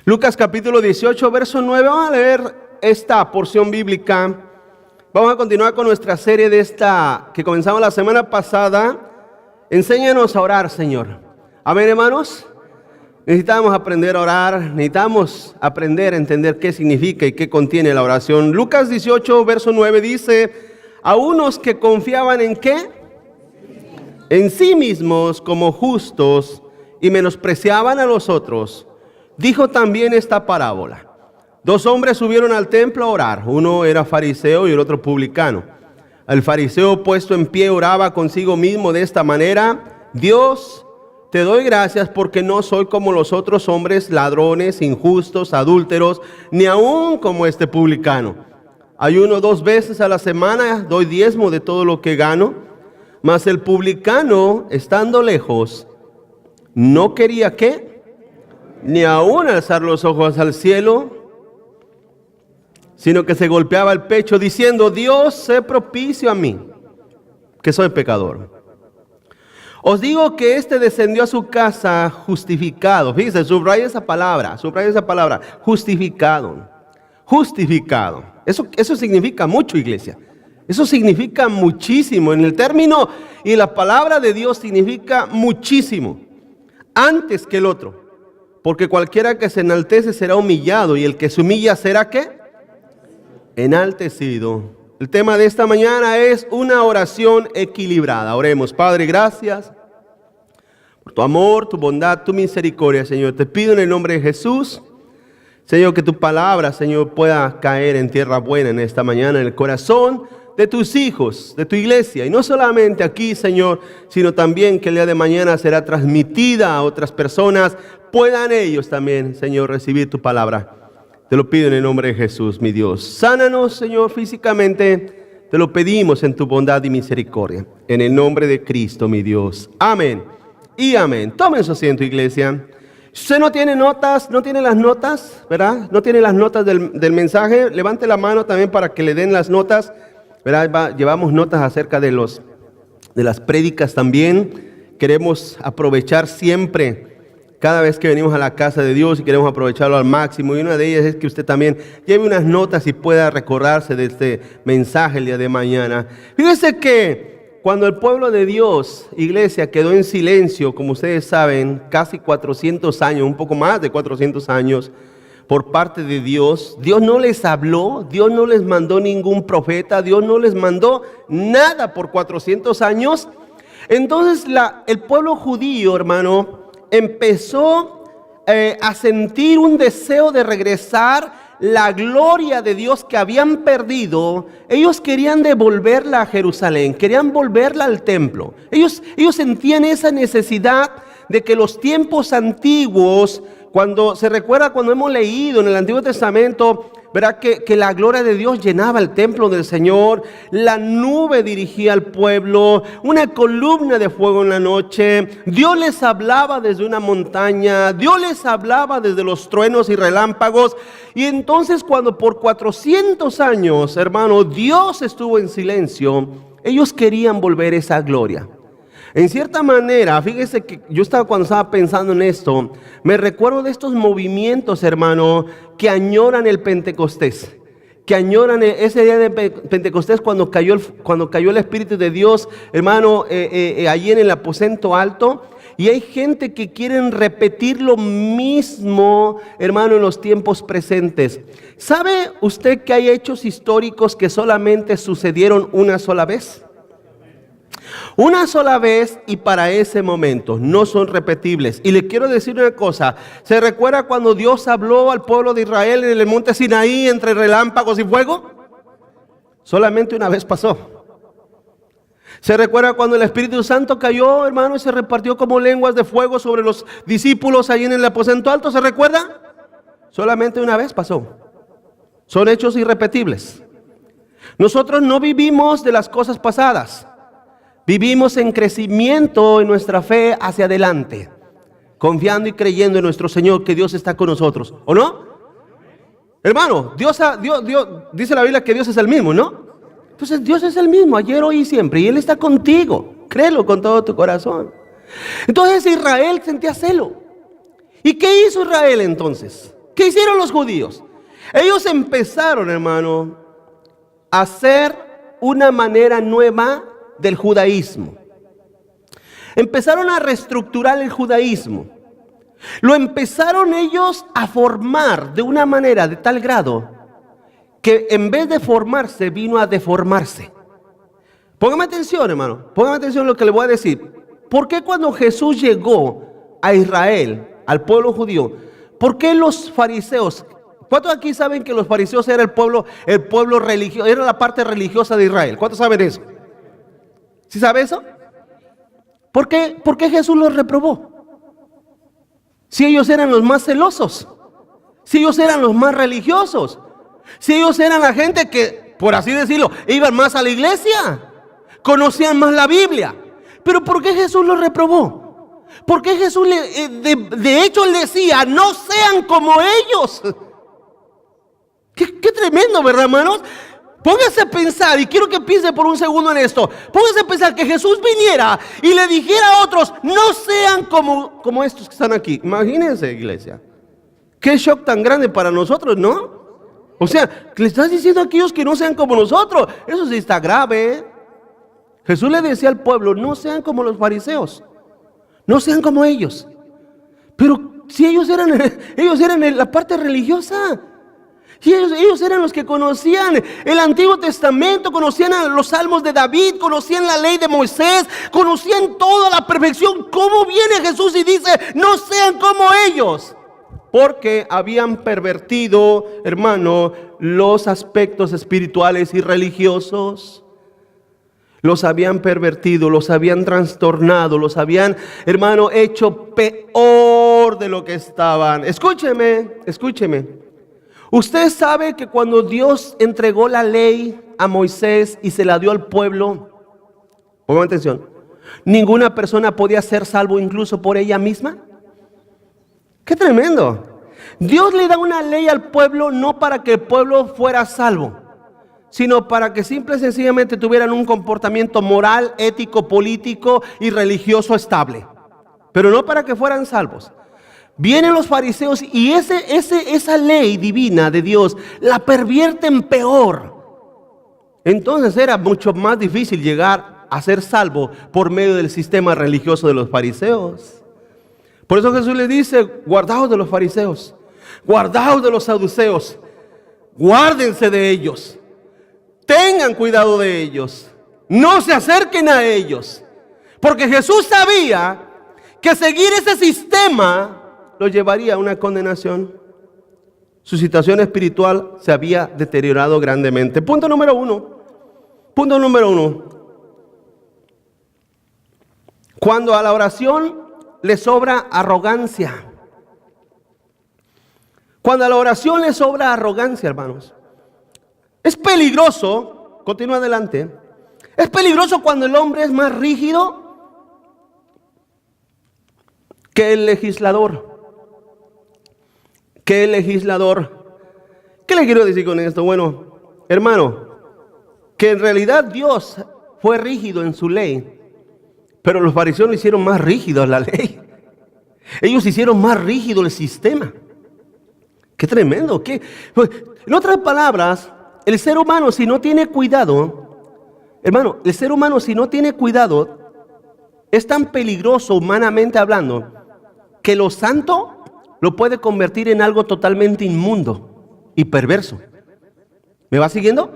Lucas capítulo 18, verso 9. Vamos a leer esta porción bíblica. Vamos a continuar con nuestra serie de esta que comenzamos la semana pasada. Enséñanos a orar, Señor. Amén, hermanos. Necesitamos aprender a orar, necesitamos aprender a entender qué significa y qué contiene la oración. Lucas 18, verso 9 dice: a unos que confiaban ¿en qué? En sí mismos como justos y menospreciaban a los otros, dijo también esta parábola. Dos hombres subieron al templo a orar, uno era fariseo y el otro publicano. El fariseo, puesto en pie, oraba consigo mismo de esta manera: Dios, te doy gracias porque no soy como los otros hombres, ladrones, injustos, adúlteros, ni aún como este publicano. Ayuno 2 veces a la semana, doy diezmo de todo lo que gano. Mas el publicano, estando lejos, no quería ¿qué? Ni aún alzar los ojos al cielo, sino que se golpeaba el pecho diciendo: Dios, sé propicio a mí, que soy pecador. Os digo que este descendió a su casa justificado. Fíjense, subraya esa palabra, justificado. Justificado. Eso significa mucho, iglesia. Eso significa muchísimo. En el término y la palabra de Dios significa muchísimo. Antes que el otro. Porque cualquiera que se enaltece será humillado, y el que se humilla será ¿qué? Enaltecido. El tema de esta mañana es una oración equilibrada. Oremos. Padre, gracias por tu amor, tu bondad, tu misericordia, Señor. Te pido en el nombre de Jesús, Señor, que tu palabra, Señor, pueda caer en tierra buena en esta mañana, en el corazón de tus hijos, de tu iglesia. Y no solamente aquí, Señor, sino también que el día de mañana será transmitida a otras personas. Puedan ellos también, Señor, recibir tu palabra. Te lo pido en el nombre de Jesús, mi Dios. Sánanos, Señor, físicamente. Te lo pedimos en tu bondad y misericordia. En el nombre de Cristo, mi Dios. Amén y amén. Tomen su asiento, iglesia. Si usted no tiene notas, no tiene las notas, ¿verdad? No tiene las notas del mensaje, levante la mano también para que le den las notas, ¿verdad? Llevamos notas acerca de las prédicas también. Queremos aprovechar siempre, cada vez que venimos a la casa de Dios, y queremos aprovecharlo al máximo. Y una de ellas es que usted también lleve unas notas y pueda recordarse de este mensaje el día de mañana. Fíjese que cuando el pueblo de Dios, iglesia, quedó en silencio, como ustedes saben, casi 400 años, un poco más de 400 años, por parte de Dios, Dios no les habló, Dios no les mandó ningún profeta, Dios no les mandó nada por 400 años. Entonces el pueblo judío, hermano, empezó a sentir un deseo de regresar la gloria de Dios que habían perdido. Ellos querían devolverla a Jerusalén, querían volverla al templo. Ellos sentían esa necesidad de que los tiempos antiguos, cuando se recuerda, cuando hemos leído en el Antiguo Testamento, verá que la gloria de Dios llenaba el templo del Señor, la nube dirigía al pueblo, una columna de fuego en la noche, Dios les hablaba desde una montaña, Dios les hablaba desde los truenos y relámpagos. Y entonces, cuando por 400 años, hermano, Dios estuvo en silencio, ellos querían volver esa gloria. En cierta manera, fíjese que cuando estaba pensando en esto, me recuerdo de estos movimientos, hermano, que añoran el Pentecostés, que añoran ese día de Pentecostés cuando cayó el Espíritu de Dios, hermano, allí en el aposento alto. Y hay gente que quieren repetir lo mismo, hermano, en los tiempos presentes. ¿Sabe usted que hay hechos históricos que solamente sucedieron una sola vez? Una sola vez y para ese momento, no son repetibles. Y le quiero decir una cosa: ¿se recuerda cuando Dios habló al pueblo de Israel en el monte Sinaí entre relámpagos y fuego? Solamente una vez pasó. ¿Se recuerda cuando el Espíritu Santo cayó, hermano, y se repartió como lenguas de fuego sobre los discípulos ahí en el aposento alto? ¿Se recuerda? Solamente una vez pasó. Son hechos irrepetibles. Nosotros no vivimos de las cosas pasadas. Vivimos en crecimiento en nuestra fe hacia adelante, confiando y creyendo en nuestro Señor, que Dios está con nosotros, ¿o no? Hermano, Dios dice la Biblia que Dios es el mismo, ¿no? Entonces Dios es el mismo, ayer, hoy y siempre, y Él está contigo, créelo con todo tu corazón. Entonces Israel sentía celo. ¿Y qué hizo Israel entonces? ¿Qué hicieron los judíos? Ellos empezaron, hermano, a hacer una manera nueva del judaísmo. Empezaron a reestructurar el judaísmo. Lo empezaron ellos a formar de una manera de tal grado que en vez de formarse vino a deformarse. Póngame atención, hermano, póngame atención a lo que le voy a decir. ¿Por qué cuando Jesús llegó a Israel, al pueblo judío, por qué los fariseos, cuántos aquí saben que los fariseos era el pueblo religioso, era la parte religiosa de Israel? ¿Cuántos saben eso? ¿Sí sabe eso? ¿Por qué Jesús los reprobó? Si ellos eran los más celosos, si ellos eran los más religiosos, si ellos eran la gente que, por así decirlo, iban más a la iglesia, conocían más la Biblia. Pero ¿por qué Jesús los reprobó? ¿Por qué Jesús de hecho le decía, no sean como ellos? Qué tremendo, ¿verdad, hermanos? Póngase a pensar, y quiero que piense por un segundo en esto. Póngase a pensar que Jesús viniera y le dijera a otros, no sean como estos que están aquí. Imagínense, iglesia. Qué shock tan grande para nosotros, ¿no? O sea, le estás diciendo a aquellos que no sean como nosotros. Eso sí está grave, ¿eh? Jesús le decía al pueblo, no sean como los fariseos. No sean como ellos. Pero si ellos eran en la parte religiosa. Y ellos eran los que conocían el Antiguo Testamento, conocían los salmos de David, conocían la ley de Moisés, conocían toda la perfección. ¿Cómo viene Jesús y dice, no sean como ellos? Porque habían pervertido, hermano, los aspectos espirituales y religiosos. Los habían pervertido, los habían trastornado, los habían, hermano, hecho peor de lo que estaban. Escúcheme. Usted sabe que cuando Dios entregó la ley a Moisés y se la dio al pueblo, pongan atención, ninguna persona podía ser salvo incluso por ella misma. ¡Qué tremendo! Dios le da una ley al pueblo no para que el pueblo fuera salvo, sino para que simple y sencillamente tuvieran un comportamiento moral, ético, político y religioso estable, pero no para que fueran salvos. Vienen los fariseos y esa ley divina de Dios la pervierten peor. Entonces era mucho más difícil llegar a ser salvo por medio del sistema religioso de los fariseos. Por eso Jesús le dice, guardaos de los fariseos, guardaos de los saduceos, guárdense de ellos, tengan cuidado de ellos, no se acerquen a ellos. Porque Jesús sabía que seguir ese sistema lo llevaría a una condenación. Su situación espiritual se había deteriorado grandemente. Punto número uno. Cuando a la oración le sobra arrogancia. Cuando a la oración le sobra arrogancia, hermanos. Es peligroso, continúa adelante. Es peligroso cuando el hombre es más rígido que el legislador. ¿Qué le quiero decir con esto? Bueno, hermano, que en realidad Dios fue rígido en su ley, pero los fariseos lo hicieron más rígido la ley. Ellos hicieron más rígido el sistema. Qué tremendo. En otras palabras, el ser humano si no tiene cuidado, hermano, el ser humano si no tiene cuidado, es tan peligroso humanamente hablando, que lo santo lo puede convertir en algo totalmente inmundo y perverso. ¿Me va siguiendo?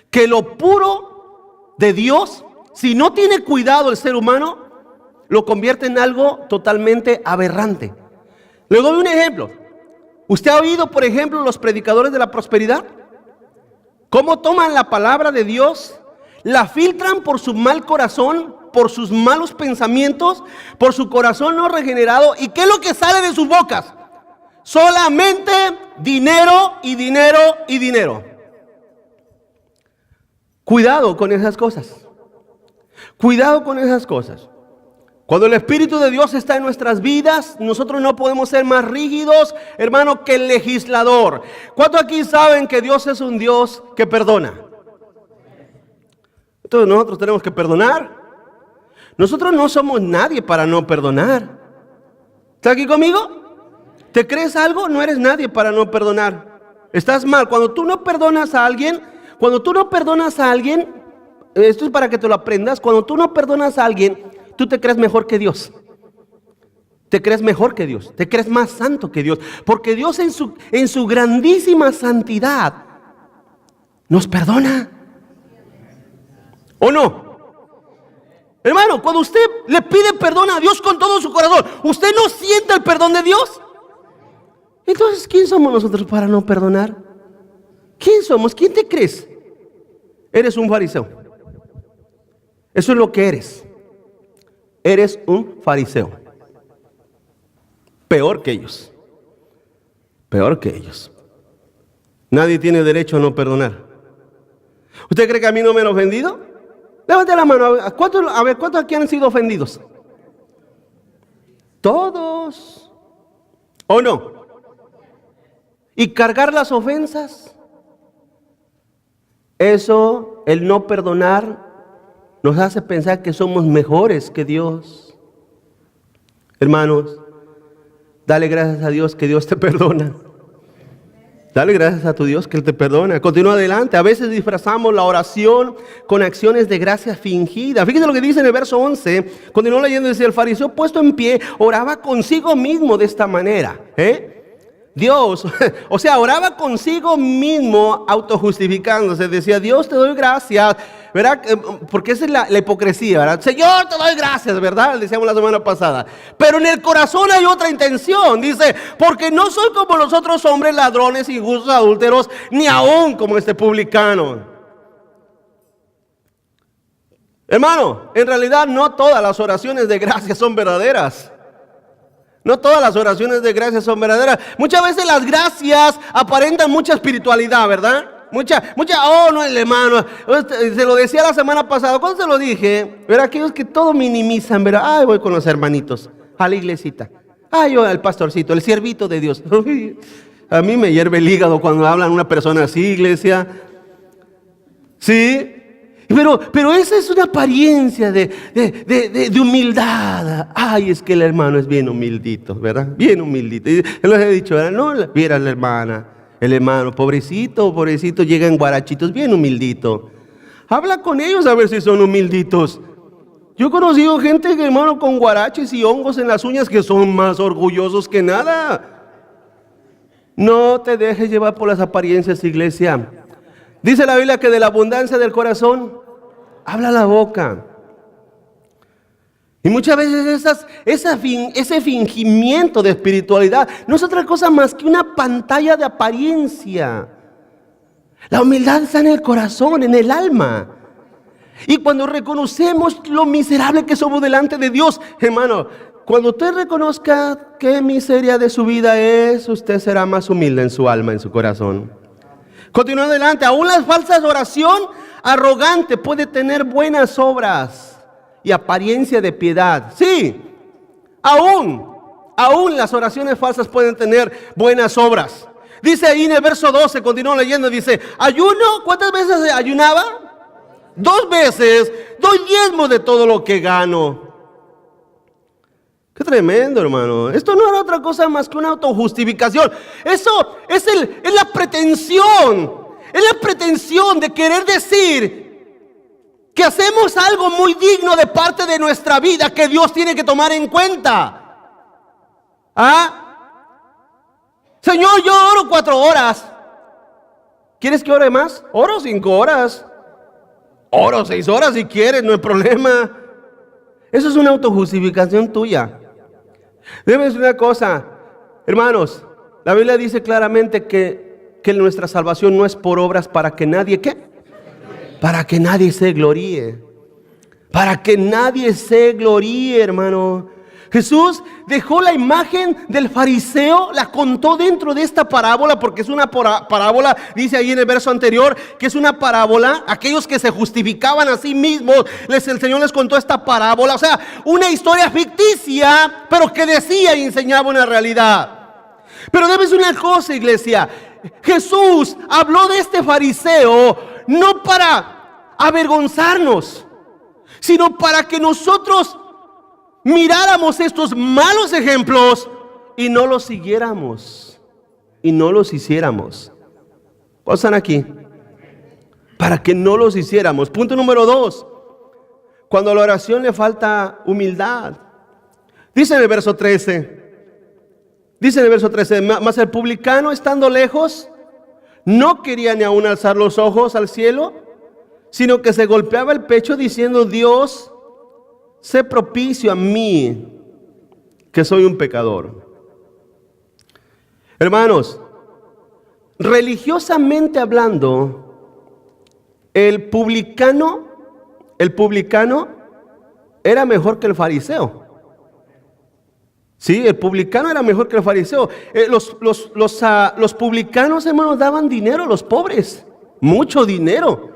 Que lo puro de Dios, si no tiene cuidado el ser humano, lo convierte en algo totalmente aberrante. Le doy un ejemplo. ¿Usted ha oído, por ejemplo, los predicadores de la prosperidad? ¿Cómo toman la palabra de Dios, la filtran por su mal corazón, por sus malos pensamientos, por su corazón no regenerado? ¿Y qué es lo que sale de sus bocas? Solamente dinero y dinero y dinero. Cuidado con esas cosas. Cuidado con esas cosas. Cuando el Espíritu de Dios está en nuestras vidas, nosotros no podemos ser más rígidos, hermano, que el legislador. ¿Cuántos aquí saben que Dios es un Dios que perdona? Entonces nosotros tenemos que perdonar. Nosotros no somos nadie para no perdonar. ¿Está aquí conmigo? ¿Te crees algo? No eres nadie para no perdonar. Estás mal. Cuando tú no perdonas a alguien, esto es para que te lo aprendas. Cuando tú no perdonas a alguien, tú te crees mejor que Dios. Te crees mejor que Dios, te crees más santo que Dios, porque Dios en su grandísima santidad nos perdona. ¿O no? Hermano, cuando usted le pide perdón a Dios con todo su corazón, ¿usted no siente el perdón de Dios? Entonces, ¿quién somos nosotros para no perdonar? ¿Quién somos? ¿Quién te crees? Eres un fariseo. Eso es lo que eres. Eres un fariseo. Peor que ellos. Peor que ellos. Nadie tiene derecho a no perdonar. ¿Usted cree que a mí no me han ofendido? Levante la mano. ¿Cuántos aquí han sido ofendidos? Todos. ¿O no? Y cargar las ofensas. Eso, el no perdonar, nos hace pensar que somos mejores que Dios. Hermanos, dale gracias a Dios que Dios te perdona. Dale gracias a tu Dios que Él te perdona. Continúa adelante. A veces disfrazamos la oración con acciones de gracia fingidas. Fíjense lo que dice en el verso 11. Continuó leyendo, dice: el fariseo puesto en pie oraba consigo mismo de esta manera. Dios, o sea, oraba consigo mismo autojustificándose. Decía: Dios, te doy gracias, ¿verdad? Porque esa es la hipocresía, ¿verdad? Señor, te doy gracias, ¿verdad? Decíamos la semana pasada. Pero en el corazón hay otra intención. Dice: porque no soy como los otros hombres, ladrones, injustos, adúlteros, ni aún como este publicano. Hermano, en realidad no todas las oraciones de gracia son verdaderas. No todas las oraciones de gracia son verdaderas. Muchas veces las gracias aparentan mucha espiritualidad, ¿verdad? Oh, no, el hermano. Se lo decía la semana pasada. ¿Cuándo se lo dije? Ver aquellos que todo minimizan, ¿verdad? Ay, voy con los hermanitos a la iglesita. Ay, yo al pastorcito, el siervito de Dios. A mí me hierve el hígado cuando hablan una persona así, iglesia. ¿Sí? Pero esa es una apariencia de humildad. Ay, es que el hermano es bien humildito, ¿verdad? Bien humildito. Y les he dicho, ¿verdad? No, viera la hermana, el hermano, pobrecito, llega en guarachitos, bien humildito. Habla con ellos a ver si son humilditos. Yo he conocido gente, hermano, con guaraches y hongos en las uñas que son más orgullosos que nada. No te dejes llevar por las apariencias, iglesia. Dice la Biblia que de la abundancia del corazón habla la boca. Y muchas veces ese fingimiento de espiritualidad no es otra cosa más que una pantalla de apariencia. La humildad está en el corazón, en el alma. Y cuando reconocemos lo miserable que somos delante de Dios, hermano, cuando usted reconozca qué miseria de su vida es, usted será más humilde en su alma, en su corazón. Continúa adelante. Aún las falsas oración arrogante puede tener buenas obras y apariencia de piedad. Sí, aún las oraciones falsas pueden tener buenas obras. Dice ahí en el verso 12, continúa leyendo, dice: ayuno, ¿cuántas veces ayunaba? 2 veces, doy diezmo de todo lo que gano. Qué tremendo, hermano. Esto no era otra cosa más que una autojustificación. Eso es la pretensión. Es la pretensión de querer decir que hacemos algo muy digno de parte de nuestra vida que Dios tiene que tomar en cuenta. Señor, yo oro 4 horas. ¿Quieres que ore más? Oro 5 horas. Oro 6 horas si quieres, no hay problema. Eso es una autojustificación tuya. Debe decir una cosa, hermanos. La Biblia dice claramente que nuestra salvación no es por obras para que nadie, ¿qué? Para que nadie se gloríe. Para que nadie se gloríe, hermano. Jesús dejó la imagen del fariseo, la contó dentro de esta parábola, porque es una parábola, dice ahí en el verso anterior, que es una parábola. Aquellos que se justificaban a sí mismos, el Señor les contó esta parábola, o sea, una historia ficticia, pero que decía y enseñaba una realidad. Pero debes una cosa, iglesia, Jesús habló de este fariseo no para avergonzarnos, sino para que nosotros miráramos estos malos ejemplos y no los siguiéramos y no los hiciéramos. ¿Cuántos están aquí? Para que no los hiciéramos. Punto número 2. Cuando a la oración le falta humildad. Dice en el verso 13. Dice en el verso 13. Mas el publicano, estando lejos, no quería ni aún alzar los ojos al cielo, sino que se golpeaba el pecho diciendo: Dios, sé propicio a mí, que soy un pecador. Hermanos, religiosamente hablando, el publicano era mejor que el fariseo. Sí, el publicano era mejor que el fariseo. Los publicanos, hermanos, daban dinero a los pobres, mucho dinero.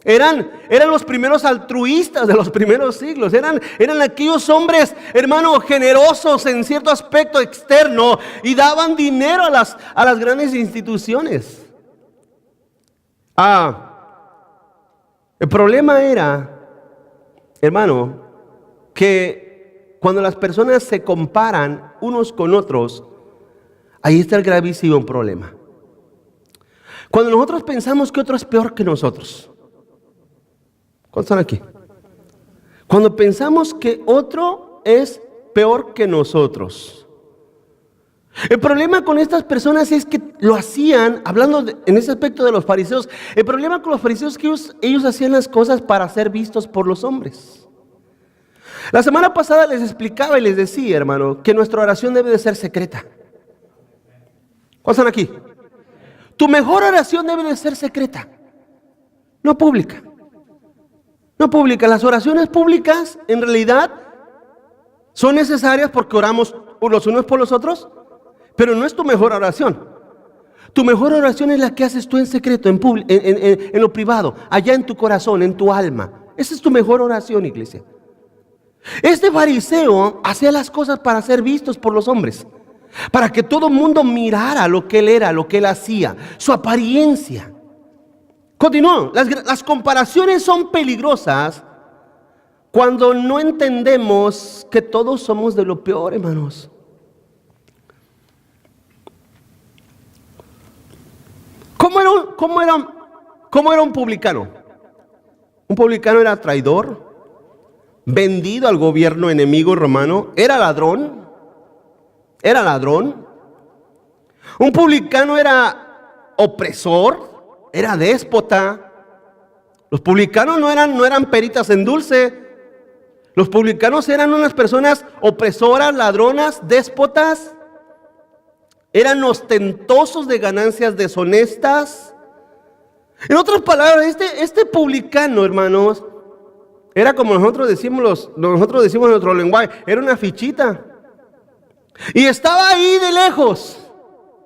Eran los primeros altruistas de los primeros siglos. Eran aquellos hombres, hermanos, generosos en cierto aspecto externo, y daban dinero a las grandes instituciones. El problema era, hermano, que cuando las personas se comparan unos con otros, ahí está el gravísimo problema. Cuando nosotros pensamos que otro es peor que nosotros. ¿Cuántos están aquí? Cuando pensamos que otro es peor que nosotros. El problema con estas personas es que lo hacían, en ese aspecto de los fariseos, el problema con los fariseos es que ellos hacían las cosas para ser vistos por los hombres. La semana pasada les explicaba y les decía, hermano, que nuestra oración debe de ser secreta. ¿Cuántos están aquí? Tu mejor oración debe de ser secreta, no pública. No pública. Las oraciones públicas en realidad son necesarias porque oramos los unos por los otros, pero no es tu mejor oración. Tu mejor oración es la que haces tú en secreto, en lo privado, allá en tu corazón, en tu alma. Esa es tu mejor oración, iglesia. Este fariseo hacía las cosas para ser vistos por los hombres, para que todo el mundo mirara lo que él era, lo que él hacía, su apariencia. Continúo. Las comparaciones son peligrosas cuando no entendemos que todos somos de lo peor, hermanos. ¿Cómo era un publicano? Un publicano era traidor, vendido al gobierno enemigo romano, era ladrón. Un publicano era opresor, era déspota. Los publicanos no eran peritas en dulce. Los publicanos eran unas personas opresoras, ladronas, déspotas. Eran ostentosos de ganancias deshonestas. En otras palabras, este publicano, hermanos, era como nosotros decimos en nuestro lenguaje, era una fichita. Y estaba ahí de lejos,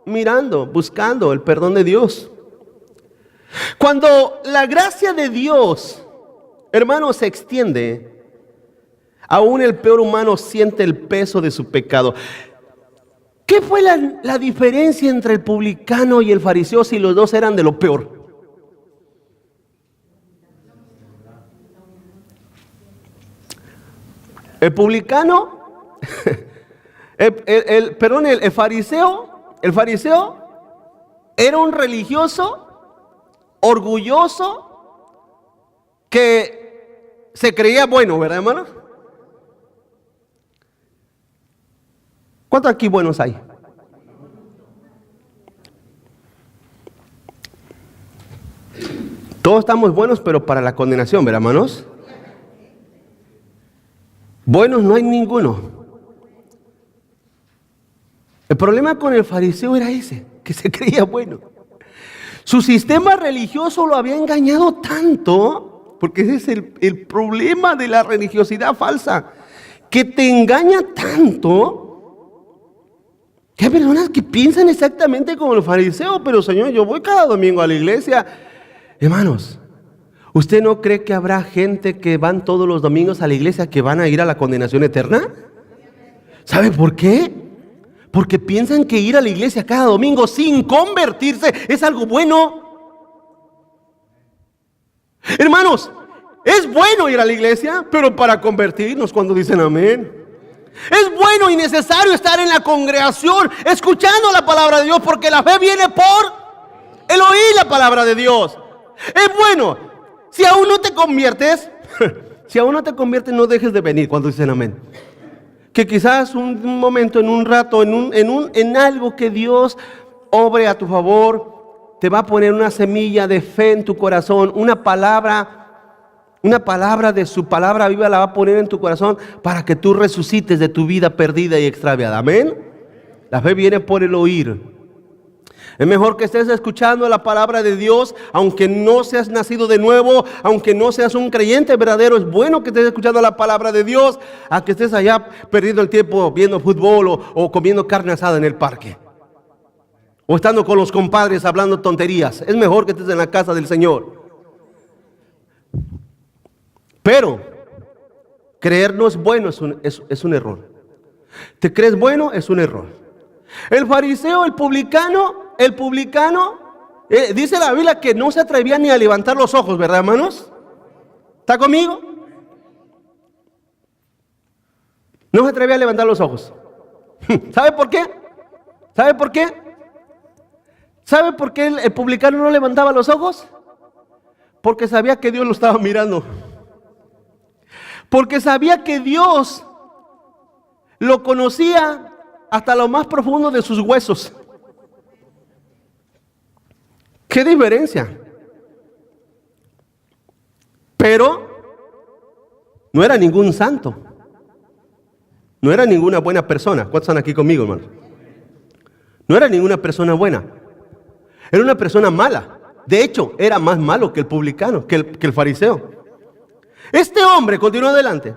mirando, buscando el perdón de Dios. Cuando la gracia de Dios, hermanos, se extiende, aún el peor humano siente el peso de su pecado. ¿Qué fue la diferencia entre el publicano y el fariseo si los dos eran de lo peor? El publicano, el fariseo era un religioso orgulloso que se creía bueno, ¿verdad, hermanos? ¿Cuántos aquí buenos hay? Todos estamos buenos, pero para la condenación, ¿verdad, hermanos? Buenos no hay ninguno. El problema con el fariseo era ese, que se creía bueno. Su sistema religioso lo había engañado tanto, porque ese es el problema de la religiosidad falsa, que te engaña tanto que hay personas que piensan exactamente como el fariseo. Pero Señor, yo voy cada domingo a la iglesia. Hermanos, ¿usted no cree que habrá gente que van todos los domingos a la iglesia que van a ir a la condenación eterna? ¿Sabe por qué? Porque piensan que ir a la iglesia cada domingo sin convertirse es algo bueno. Hermanos, es bueno ir a la iglesia, pero para convertirnos, cuando dicen amén. Es bueno y necesario estar en la congregación escuchando la palabra de Dios, porque la fe viene por el oír la palabra de Dios. Es bueno. Si aún no te conviertes, no dejes de venir cuando dicen amén. Que quizás un momento, en un rato, en algo que Dios obre a tu favor, te va a poner una semilla de fe en tu corazón, una palabra de su palabra viva la va a poner en tu corazón para que tú resucites de tu vida perdida y extraviada. Amén. La fe viene por el oír. Es mejor que estés escuchando la palabra de Dios, aunque no seas nacido de nuevo, aunque no seas un creyente verdadero. Es bueno que estés escuchando la palabra de Dios, a que estés allá perdiendo el tiempo viendo fútbol o comiendo carne asada en el parque, o estando con los compadres hablando tonterías. Es mejor que estés en la casa del Señor. Pero creer no es bueno, es un error. ¿Te crees bueno? Es un error. El fariseo, el publicano, dice la Biblia que no se atrevía ni a levantar los ojos, ¿verdad, hermanos? ¿Está conmigo? No se atrevía a levantar los ojos. ¿Sabe por qué? ¿Sabe por qué? ¿Sabe por qué el publicano no levantaba los ojos? Porque sabía que Dios lo estaba mirando. Porque sabía que Dios lo conocía hasta lo más profundo de sus huesos. ¿Qué diferencia? Pero no era ningún santo. No era ninguna buena persona. ¿Cuántos están aquí conmigo, hermano? No era ninguna persona buena. Era una persona mala. De hecho, era más malo que el publicano, que el fariseo. Este hombre, continúa adelante.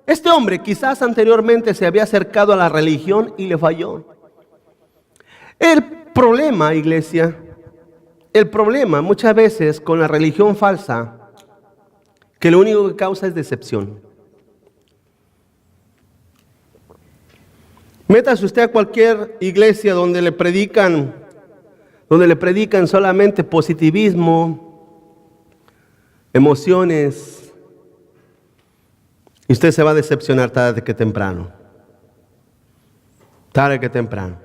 Este hombre quizás anteriormente se había acercado a la religión y le falló. El problema, iglesia, muchas veces con la religión falsa, que lo único que causa es decepción. Métase usted a cualquier iglesia donde le predican solamente positivismo, emociones, y usted se va a decepcionar tarde que temprano. Tarde que temprano.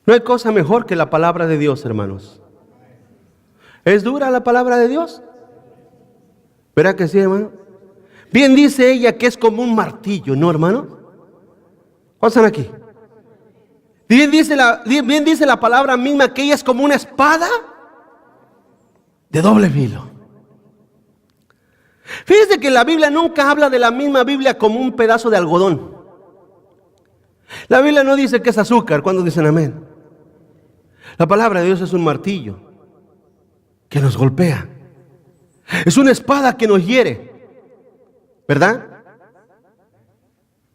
No hay cosa mejor que la palabra de Dios, hermanos. ¿Es dura la palabra de Dios? ¿Verdad que sí, hermano? Bien dice ella que es como un martillo, ¿no, hermano? ¿Cuántos están aquí? Bien dice la palabra misma que ella es como una espada de doble filo. Fíjese que la Biblia nunca habla de la misma Biblia como un pedazo de algodón. La Biblia no dice que es azúcar. ¿Cuándo dicen amén? La palabra de Dios es un martillo que nos golpea. Es una espada que nos hiere, ¿verdad?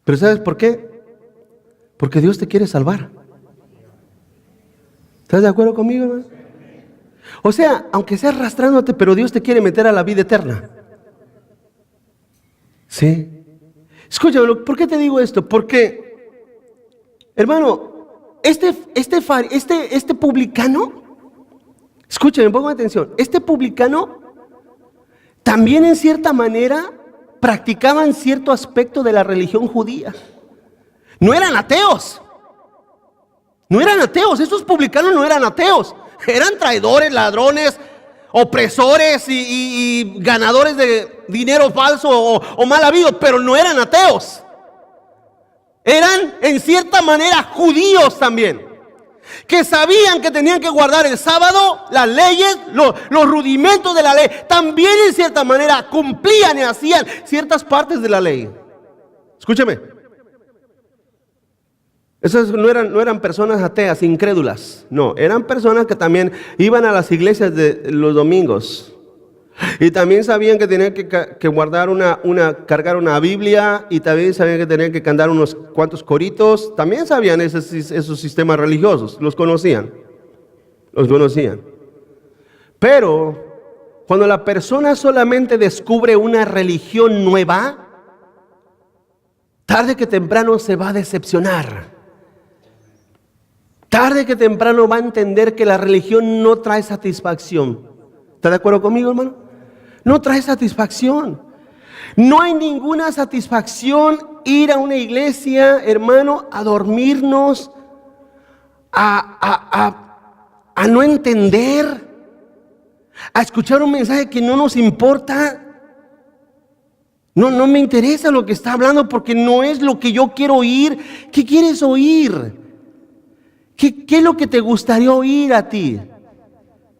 Pero ¿sabes por qué? Porque Dios te quiere salvar. ¿Estás de acuerdo conmigo, hermano? O sea, aunque sea arrastrándote, pero Dios te quiere meter a la vida eterna. ¿Sí? Escúchame, ¿por qué te digo esto? Porque, hermano, este publicano, escúchame, pongan atención, este publicano también en cierta manera practicaban cierto aspecto de la religión judía. No eran ateos. Estos publicanos no eran ateos. Eran traidores, ladrones, opresores y ganadores de dinero falso o mal habidos, pero no eran ateos. Eran en cierta manera judíos también, que sabían que tenían que guardar el sábado, las leyes, los rudimentos de la ley. También en cierta manera cumplían y hacían ciertas partes de la ley. Escúcheme. Esas no eran personas ateas, incrédulas. No, eran personas que también iban a las iglesias de los domingos. Y también sabían que tenían que guardar cargar una Biblia. Y también sabían que tenían que cantar unos cuantos coritos. También sabían esos sistemas religiosos. Los conocían. Pero cuando la persona solamente descubre una religión nueva, tarde que temprano se va a decepcionar. Tarde que temprano va a entender que la religión no trae satisfacción. ¿Está de acuerdo conmigo, hermano? No trae satisfacción. No hay ninguna satisfacción ir a una iglesia, hermano, a dormirnos, a no entender, a escuchar un mensaje que no nos importa. No me interesa lo que está hablando porque no es lo que yo quiero oír. ¿Qué quieres oír? ¿Qué es lo que te gustaría oír a ti?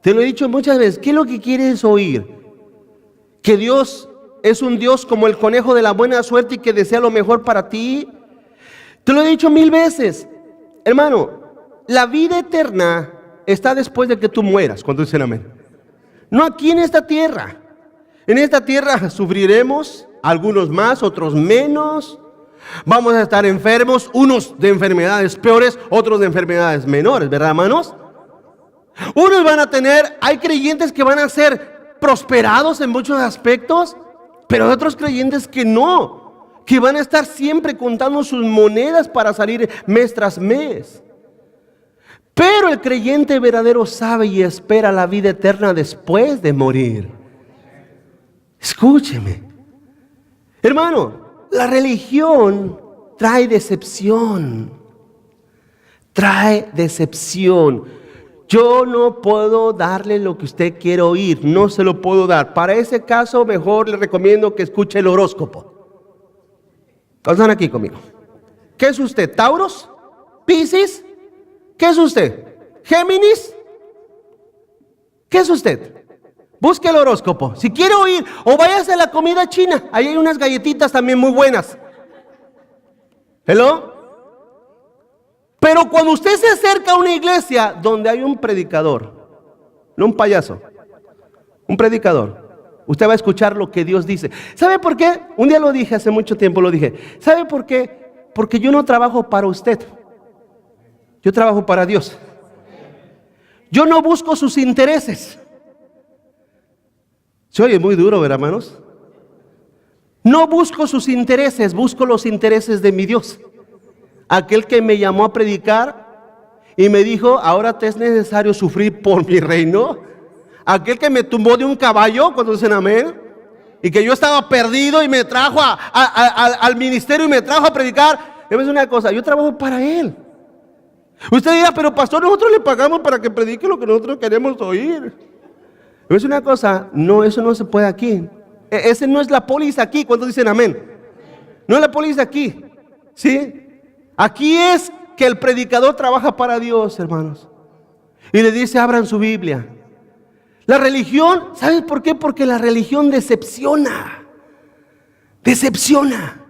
Te lo he dicho muchas veces. ¿Qué es lo que quieres oír? ¿Que Dios es un Dios como el conejo de la buena suerte y que desea lo mejor para ti? Te lo he dicho 1000 veces. Hermano, la vida eterna está después de que tú mueras. ¿Cuántos dicen amén? No aquí en esta tierra. En esta tierra sufriremos, algunos más, otros menos. Vamos a estar enfermos, unos de enfermedades peores, otros de enfermedades menores, ¿verdad, hermanos? Unos van a tener, hay creyentes que van a ser prosperados en muchos aspectos, pero hay otros creyentes que no, que van a estar siempre contando sus monedas para salir mes tras mes. Pero el creyente verdadero sabe y espera la vida eterna después de morir. Escúcheme, hermano, la religión trae decepción. Trae decepción. Yo no puedo darle lo que usted quiere oír, no se lo puedo dar. Para ese caso, mejor le recomiendo que escuche el horóscopo. ¿Están aquí conmigo? ¿Qué es usted? ¿Tauros? ¿Piscis? ¿Qué es usted? ¿Géminis? ¿Qué es usted? Busque el horóscopo. Si quiere oír, o váyase a la comida china. Ahí hay unas galletitas también muy buenas. ¿Hello? Pero cuando usted se acerca a una iglesia donde hay un predicador, no un payaso, un predicador, usted va a escuchar lo que Dios dice. ¿Sabe por qué? Un día lo dije, hace mucho tiempo lo dije. ¿Sabe por qué? Porque yo no trabajo para usted. Yo trabajo para Dios. Yo no busco sus intereses. Se oye muy duro, ¿verdad, hermanos? No busco sus intereses, busco los intereses de mi Dios. Aquel que me llamó a predicar y me dijo, ahora te es necesario sufrir por mi reino. Aquel que me tumbó de un caballo, cuando dicen amén, y que yo estaba perdido y me trajo al ministerio y me trajo a predicar. Es una cosa, yo trabajo para Él. Usted dirá, pero pastor, nosotros le pagamos para que predique lo que nosotros queremos oír. Es una cosa, no, eso no se puede aquí. Ese no es la póliza aquí, cuando dicen amén. No es la póliza aquí, ¿sí? Aquí es que el predicador trabaja para Dios, hermanos. Y le dice, abran su Biblia. La religión, ¿sabes por qué? Porque la religión decepciona. Decepciona.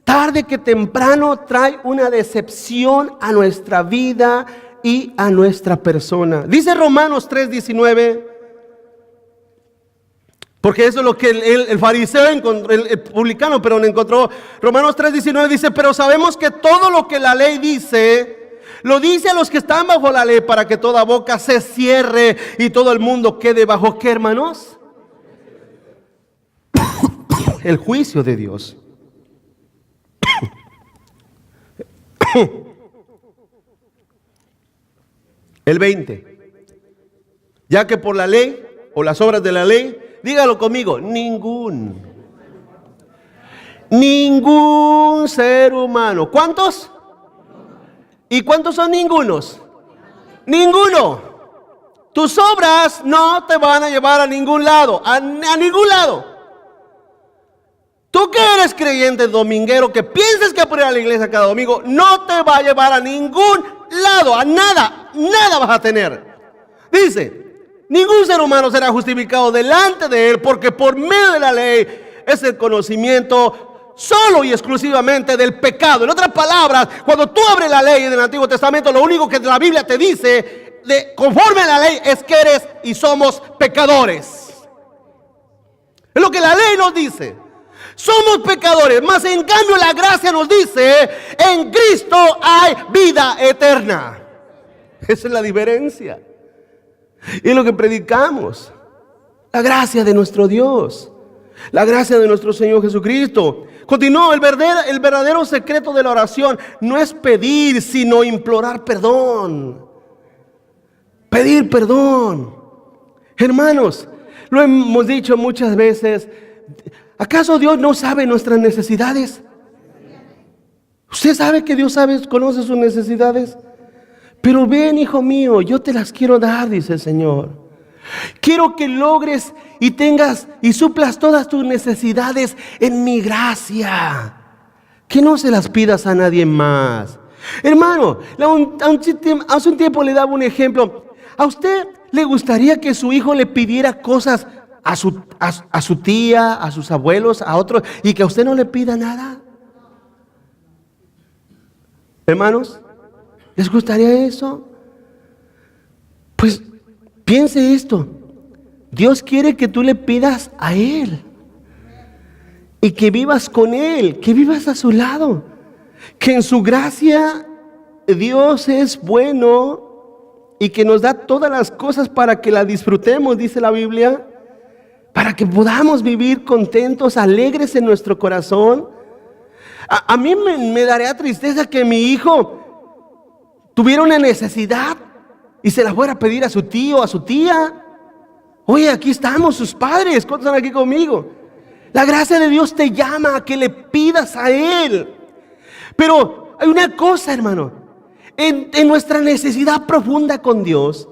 Tarde que temprano trae una decepción a nuestra vida y a nuestra persona. Dice Romanos 3:19. Porque eso es lo que el fariseo encontró, el publicano, encontró. Romanos 3:19 dice, pero sabemos que todo lo que la ley dice, lo dice a los que están bajo la ley, para que toda boca se cierre y todo el mundo quede bajo, ¿qué, hermanos? El juicio de Dios. El 20. Ya que por la ley, o las obras de la ley, dígalo conmigo, ningún ser humano. ¿Cuántos? ¿Y cuántos son ningunos? Ninguno. Tus obras no te van a llevar a ningún lado, a ningún lado. Tú que eres creyente dominguero, que piensas que por ir a la iglesia cada domingo, no te va a llevar a ningún lado, a nada, nada vas a tener. Dice, ningún ser humano será justificado delante de él, porque por medio de la ley es el conocimiento solo y exclusivamente del pecado. En otras palabras, cuando tú abres la ley del Antiguo Testamento, lo único que la Biblia te dice, conforme a la ley, es que eres y somos pecadores. Es lo que la ley nos dice. Somos pecadores, mas en cambio la gracia nos dice, en Cristo hay vida eterna. Esa es la diferencia. Y lo que predicamos, la gracia de nuestro Dios, la gracia de nuestro Señor Jesucristo. Continuó, el verdadero secreto de la oración no es pedir, sino implorar perdón. Pedir perdón. Hermanos, lo hemos dicho muchas veces, ¿Acaso Dios no sabe nuestras necesidades? ¿Usted sabe que Dios conoce sus necesidades? Pero ven, hijo mío, yo te las quiero dar, dice el Señor. Quiero que logres y tengas y suplas todas tus necesidades en mi gracia. Que no se las pidas a nadie más. Hermano, hace un tiempo le daba un ejemplo. ¿A usted le gustaría que su hijo le pidiera cosas a su tía, a sus abuelos, a otros, y que a usted no le pida nada? Hermanos, ¿les gustaría eso? Pues piense esto. Dios quiere que tú le pidas a Él y que vivas con Él, que vivas a su lado, que en su gracia Dios es bueno y que nos da todas las cosas para que la disfrutemos, dice la Biblia, para que podamos vivir contentos, alegres en nuestro corazón. A mí me daría tristeza que mi hijo tuviera una necesidad y se la fuera a pedir a su tío, a su tía. Oye, aquí estamos sus padres, ¿cuántos están aquí conmigo? La gracia de Dios te llama a que le pidas a Él. Pero hay una cosa, hermano, en nuestra necesidad profunda con Dios,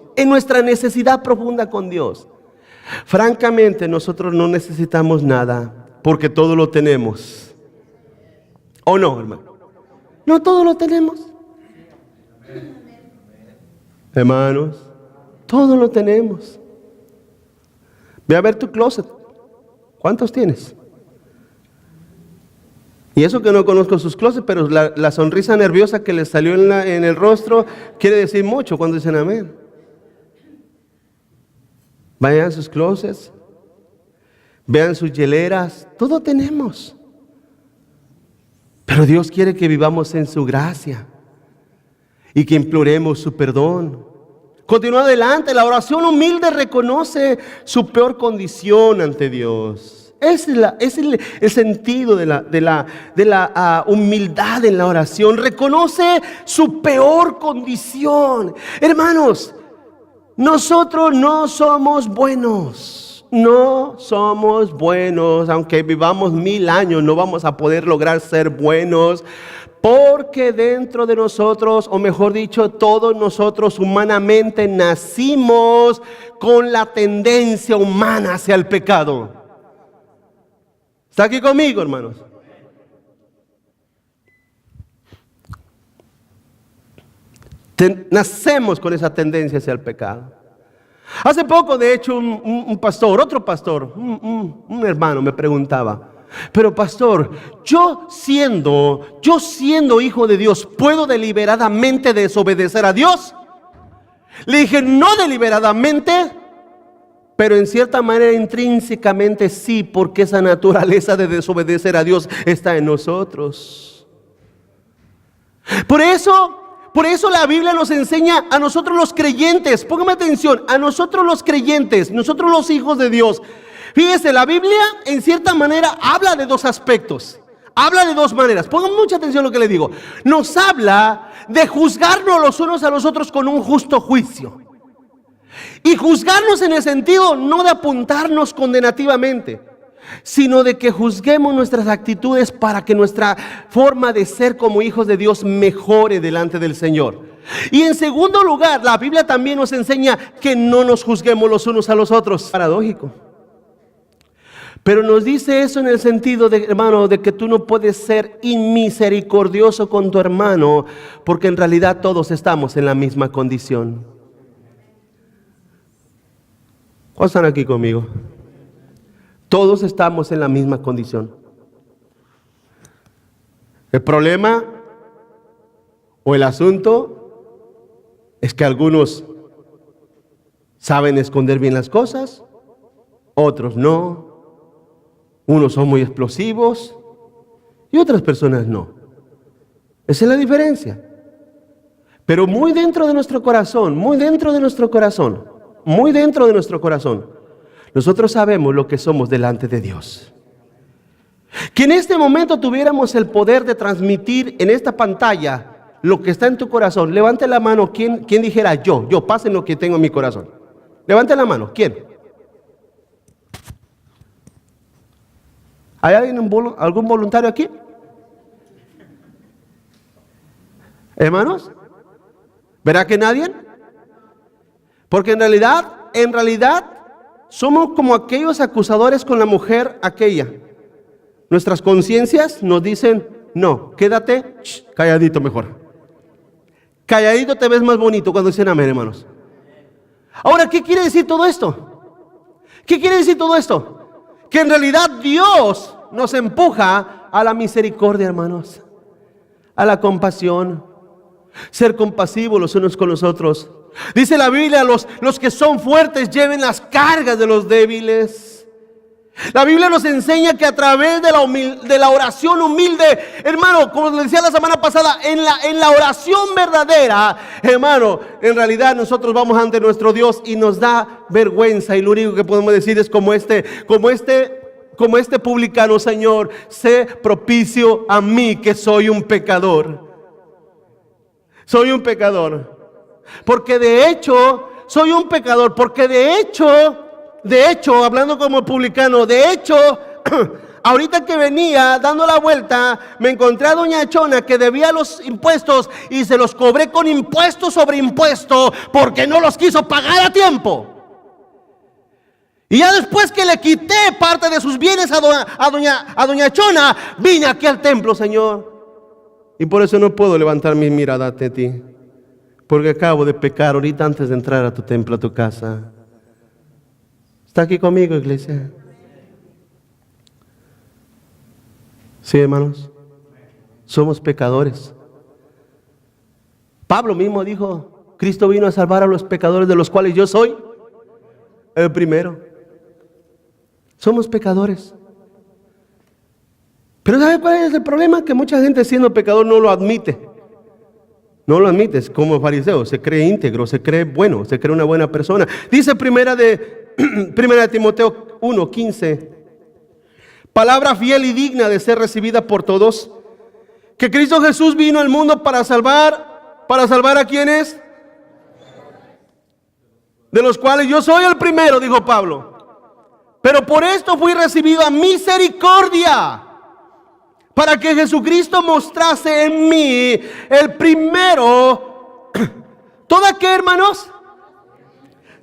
francamente nosotros no necesitamos nada, porque todo lo tenemos. ¿O no, hermano? No, todo lo tenemos. Hermanos, todo lo tenemos. Ve a ver tu closet. ¿Cuántos tienes? Y eso que no conozco sus closets, pero la sonrisa nerviosa que les salió en el rostro quiere decir mucho cuando dicen amén. Vayan a sus closets, vean sus hieleras, todo tenemos. Pero Dios quiere que vivamos en su gracia y que imploremos su perdón. Continúa adelante, la oración humilde reconoce su peor condición ante Dios. Es el sentido de la humildad en la oración. Reconoce su peor condición. Hermanos, nosotros no somos buenos. No somos buenos. Aunque vivamos 1000 años, no vamos a poder lograr ser buenos. Porque dentro de nosotros, o mejor dicho, todos nosotros humanamente nacimos con la tendencia humana hacia el pecado. ¿Está aquí conmigo, hermanos? Nacemos con esa tendencia hacia el pecado. Hace poco, de hecho, otro pastor, un hermano me preguntaba: pero pastor, yo siendo hijo de Dios, ¿puedo deliberadamente desobedecer a Dios? Le dije, no deliberadamente, pero en cierta manera intrínsecamente sí, porque esa naturaleza de desobedecer a Dios está en nosotros. Por eso la Biblia nos enseña a nosotros los creyentes, póngame atención, a nosotros los creyentes, nosotros los hijos de Dios. Fíjese, la Biblia en cierta manera habla de dos aspectos, habla de dos maneras. Pongan mucha atención a lo que le digo. Nos habla de juzgarnos los unos a los otros con un justo juicio. Y juzgarnos en el sentido no de apuntarnos condenativamente, sino de que juzguemos nuestras actitudes para que nuestra forma de ser como hijos de Dios mejore delante del Señor. Y en segundo lugar, la Biblia también nos enseña que no nos juzguemos los unos a los otros. Paradójico. Pero nos dice eso en el sentido de, hermano, de que tú no puedes ser inmisericordioso con tu hermano, porque en realidad todos estamos en la misma condición. ¿Cuántos están aquí conmigo? Todos estamos en la misma condición. El problema o el asunto es que algunos saben esconder bien las cosas, otros no. Unos son muy explosivos y otras personas no. Esa es la diferencia. Pero muy dentro de nuestro corazón, nosotros sabemos lo que somos delante de Dios. Que en este momento tuviéramos el poder de transmitir en esta pantalla lo que está en tu corazón. Levante la mano, ¿quién dijera yo, pasen lo que tengo en mi corazón? Levante la mano, ¿quién? ¿Hay algún voluntario aquí? Hermanos, ¿verá que nadie? Porque en realidad, somos como aquellos acusadores con la mujer aquella. Nuestras conciencias nos dicen, no, quédate calladito mejor. Calladito te ves más bonito cuando dicen amén, hermanos. Ahora, ¿qué quiere decir todo esto? ¿Qué quiere decir todo esto? Que en realidad Dios nos empuja a la misericordia, hermanos, a la compasión, ser compasivos los unos con los otros. Dice la Biblia, los que son fuertes lleven las cargas de los débiles. La Biblia nos enseña que a través de la oración humilde, hermano, como les decía la semana pasada, en la oración verdadera, hermano, en realidad nosotros vamos ante nuestro Dios y nos da vergüenza, y lo único que podemos decir es como este publicano: Señor, sé propicio a mí, que soy un pecador. Soy un pecador. Porque de hecho, soy un pecador, porque de hecho, hablando como publicano, ahorita que venía dando la vuelta, me encontré a doña Chona que debía los impuestos y se los cobré con impuesto sobre impuesto porque no los quiso pagar a tiempo. Y ya después que le quité parte de sus bienes a doña Chona, vine aquí al templo, Señor. Y por eso no puedo levantar mi mirada ante ti, porque acabo de pecar ahorita antes de entrar a tu templo, a tu casa. ¿Está aquí conmigo, iglesia? Sí, hermanos, somos pecadores. Pablo mismo dijo, Cristo vino a salvar a los pecadores, de los cuales yo soy el primero. Somos pecadores. Pero ¿sabe cuál es el problema? Que mucha gente, siendo pecador, no lo admite. No lo admites, como fariseo, se cree íntegro, se cree bueno, se cree una buena persona. Dice primera de Timoteo 1:15, palabra fiel y digna de ser recibida por todos, que Cristo Jesús vino al mundo para salvar ¿a quiénes? De los cuales yo soy el primero, dijo Pablo. Pero por esto fui recibido a misericordia, para que Jesucristo mostrase en mí el primero, ¿toda qué, hermanos?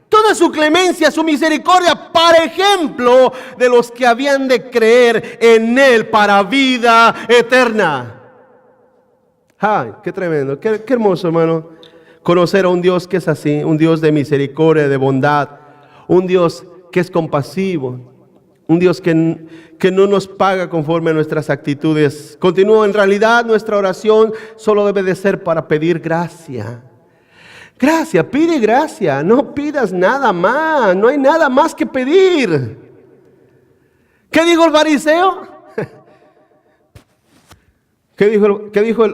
Toda su clemencia, su misericordia, para ejemplo de los que habían de creer en Él para vida eterna. ¡Ay, qué tremendo! Qué hermoso, hermano, conocer a un Dios que es así, un Dios de misericordia, de bondad, un Dios que es compasivo, un Dios que no nos paga conforme a nuestras actitudes. Continúo, en realidad nuestra oración solo debe de ser para pedir gracia. Gracia, pide gracia, no pidas nada más, no hay nada más que pedir. ¿Qué dijo el fariseo? ¿Qué dijo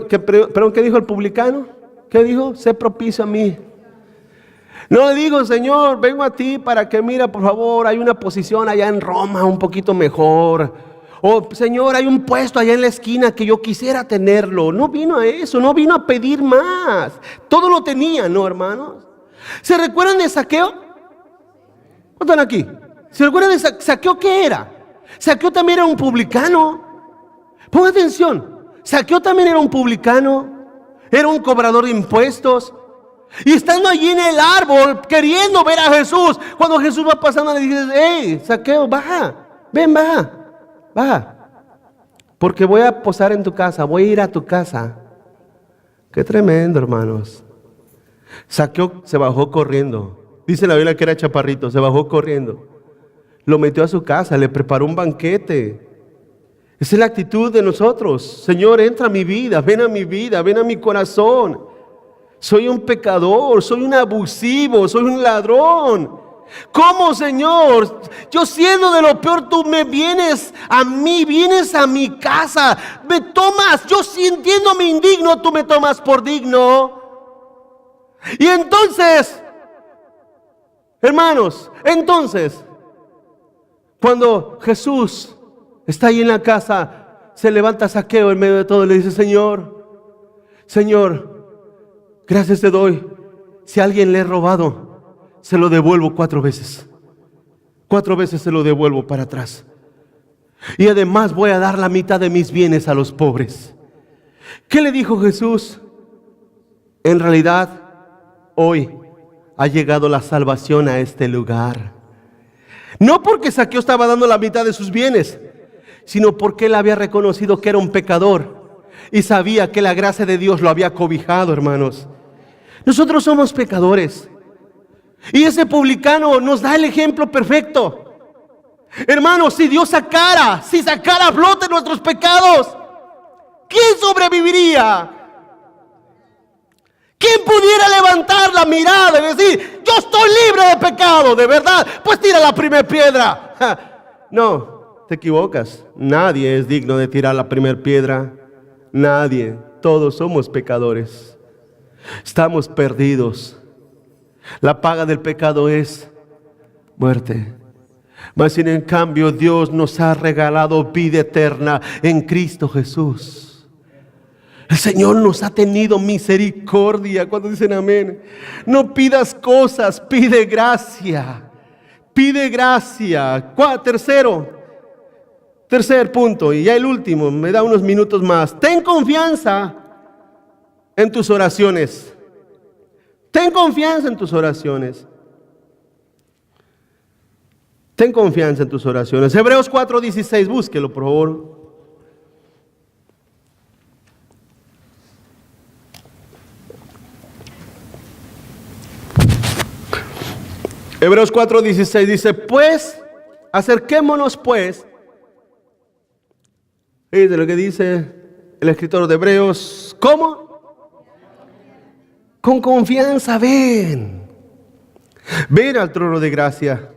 el publicano? ¿Qué dijo? Sé propicio a mí. No le digo, Señor, vengo a ti para que, mira, por favor, hay una posición allá en Roma un poquito mejor. O, Señor, hay un puesto allá en la esquina que yo quisiera tenerlo. No vino a eso, no vino a pedir más. Todo lo tenía, ¿no, hermanos? ¿Se recuerdan de Zaqueo? ¿Cuántos están aquí? ¿Se recuerdan de Zaqueo? ¿Qué era? Zaqueo también era un publicano. Ponga atención, Zaqueo también era un publicano, era un cobrador de impuestos. Y estando allí en el árbol, queriendo ver a Jesús, cuando Jesús va pasando, le dice: hey, Zaqueo, baja, ven, baja, porque voy a posar en tu casa, voy a ir a tu casa. Qué tremendo, hermanos. Zaqueo se bajó corriendo. Dice la Biblia que era chaparrito, se bajó corriendo. Lo metió a su casa, le preparó un banquete. Esa es la actitud de nosotros. Señor, entra a mi vida, ven a mi corazón. Soy un pecador, soy un abusivo, soy un ladrón. ¿Cómo, Señor? Yo siendo de lo peor, tú me vienes a mí, vienes a mi casa, me tomas, yo sintiéndome indigno, tú me tomas por digno. Y entonces, hermanos, cuando Jesús está ahí en la casa, se levanta Zaqueo en medio de todo y le dice: Señor, gracias te doy. Si a alguien le he robado, se lo devuelvo 4 veces. 4 veces se lo devuelvo para atrás. Y además voy a dar la mitad de mis bienes a los pobres. ¿Qué le dijo Jesús? En realidad, hoy ha llegado la salvación a este lugar. No porque Zaqueo estaba dando la mitad de sus bienes, sino porque él había reconocido que era un pecador y sabía que la gracia de Dios lo había cobijado, hermanos. Nosotros somos pecadores y ese publicano nos da el ejemplo perfecto. Hermanos, si Dios sacara a flote nuestros pecados, ¿quién sobreviviría? ¿Quién pudiera levantar la mirada y decir, yo estoy libre de pecado, de verdad? Pues tira la primera piedra. No, te equivocas. Nadie es digno de tirar la primera piedra. Nadie. Todos somos pecadores. Estamos perdidos. La paga del pecado es muerte. Mas sin en cambio Dios nos ha regalado vida eterna en Cristo Jesús. El Señor nos ha tenido misericordia. Cuando dicen amén, no pidas cosas, pide gracia. Pide gracia. Tercer punto, y ya el último, me da unos minutos más. Ten confianza en tus oraciones. Ten confianza en tus oraciones. Ten confianza en tus oraciones. Hebreos 4:16, búsquelo por favor. Hebreos 4:16 dice, pues, acerquémonos pues. Fíjense lo que dice el escritor de Hebreos. ¿Cómo? Con confianza, ven al trono de gracia.